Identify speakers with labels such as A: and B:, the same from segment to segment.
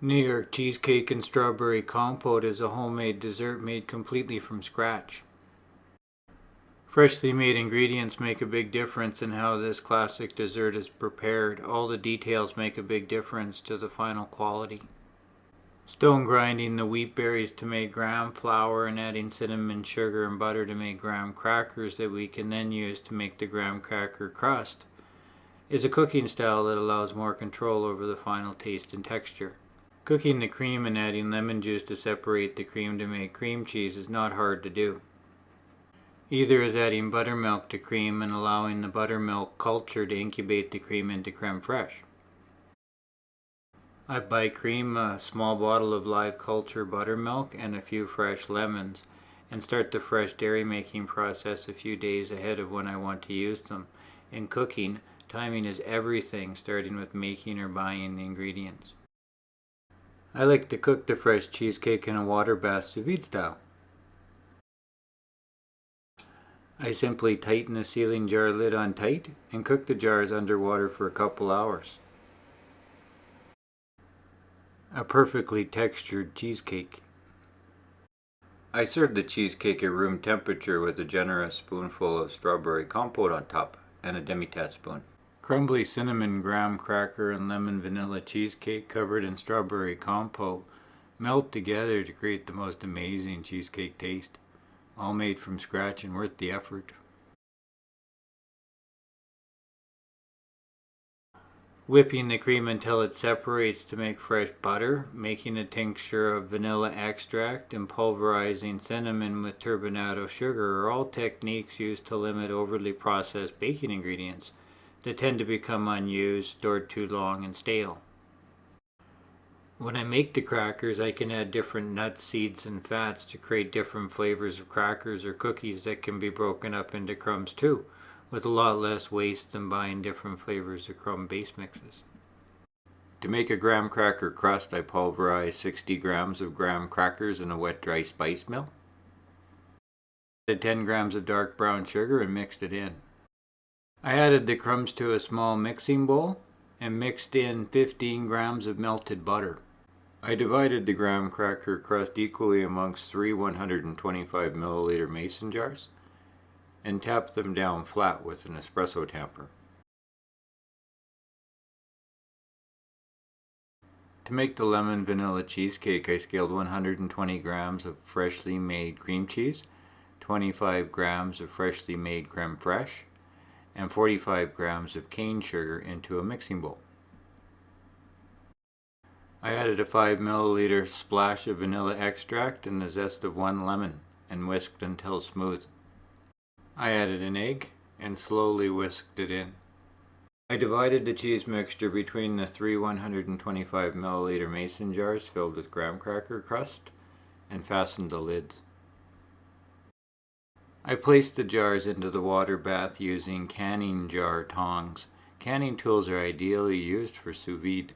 A: New York cheesecake and strawberry compote is a homemade dessert made completely from scratch. Freshly made ingredients make a big difference in how this classic dessert is prepared. All the details make a big difference to the final quality. Stone grinding the wheat berries to make graham flour and adding cinnamon, sugar, and butter to make graham crackers that we can then use to make the graham cracker crust is a cooking style that allows more control over the final taste and texture. Cooking the cream and adding lemon juice to separate the cream to make cream cheese is not hard to do. Either is adding buttermilk to cream and allowing the buttermilk culture to incubate the cream into creme fraiche. I buy cream, a small bottle of live culture buttermilk, and a few fresh lemons, and start the fresh dairy making process a few days ahead of when I want to use them. In cooking, timing is everything, starting with making or buying the ingredients. I like to cook the fresh cheesecake in a water bath sous vide style. I simply tighten the sealing jar lid on tight and cook the jars underwater for a couple hours. A perfectly textured cheesecake. I serve the cheesecake at room temperature with a generous spoonful of strawberry compote on top and a demi-tasse spoon. Crumbly cinnamon graham cracker and lemon vanilla cheesecake covered in strawberry compote melt together to create the most amazing cheesecake taste. All made from scratch and worth the effort. Whipping the cream until it separates to make fresh butter, making a tincture of vanilla extract, and pulverizing cinnamon with turbinado sugar are all techniques used to limit overly processed baking ingredients that tend to become unused, stored too long, and stale. When I make the crackers, I can add different nuts, seeds, and fats to create different flavors of crackers or cookies that can be broken up into crumbs too, with a lot less waste than buying different flavors of crumb base mixes. To make a graham cracker crust, I pulverize 60 grams of graham crackers in a wet dry spice mill. Added 10 grams of dark brown sugar and mixed it in. I added the crumbs to a small mixing bowl and mixed in 15 grams of melted butter. I divided the graham cracker crust equally amongst 3 125 milliliter mason jars and tapped them down flat with an espresso tamper. To make the lemon vanilla cheesecake, I scaled 120 grams of freshly made cream cheese, 25 grams of freshly made creme fraiche, and 45 grams of cane sugar into a mixing bowl. I added a 5 milliliter splash of vanilla extract and the zest of 1 lemon and whisked until smooth. I added an egg and slowly whisked it in. I divided the cheese mixture between the 3 125 milliliter mason jars filled with graham cracker crust and fastened the lids. I placed the jars into the water bath using canning jar tongs. Canning tools are ideally used for sous vide.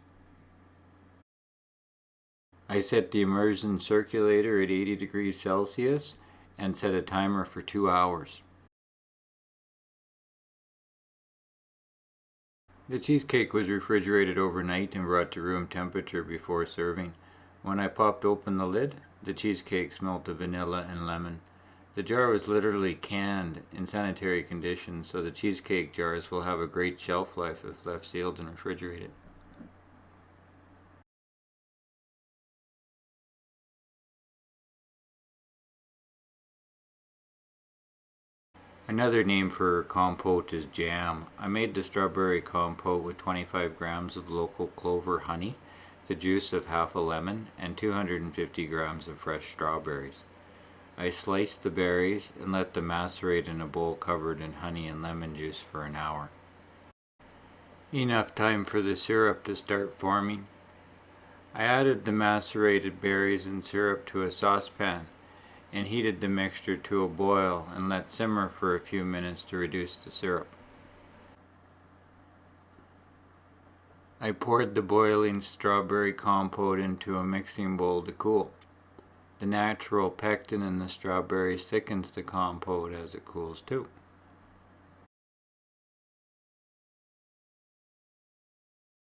A: I set the immersion circulator at 80 degrees Celsius and set a timer for 2 hours. The cheesecake was refrigerated overnight and brought to room temperature before serving. When I popped open the lid, the cheesecake smelled of vanilla and lemon. The jar was literally canned in sanitary conditions, so the cheesecake jars will have a great shelf life if left sealed and refrigerated. Another name for compote is jam. I made the strawberry compote with 25 grams of local clover honey, the juice of half a lemon, and 250 grams of fresh strawberries. I sliced the berries and let them macerate in a bowl covered in honey and lemon juice for an hour. Enough time for the syrup to start forming. I added the macerated berries and syrup to a saucepan and heated the mixture to a boil and let simmer for a few minutes to reduce the syrup. I poured the boiling strawberry compote into a mixing bowl to cool. The natural pectin in the strawberries thickens the compote as it cools too.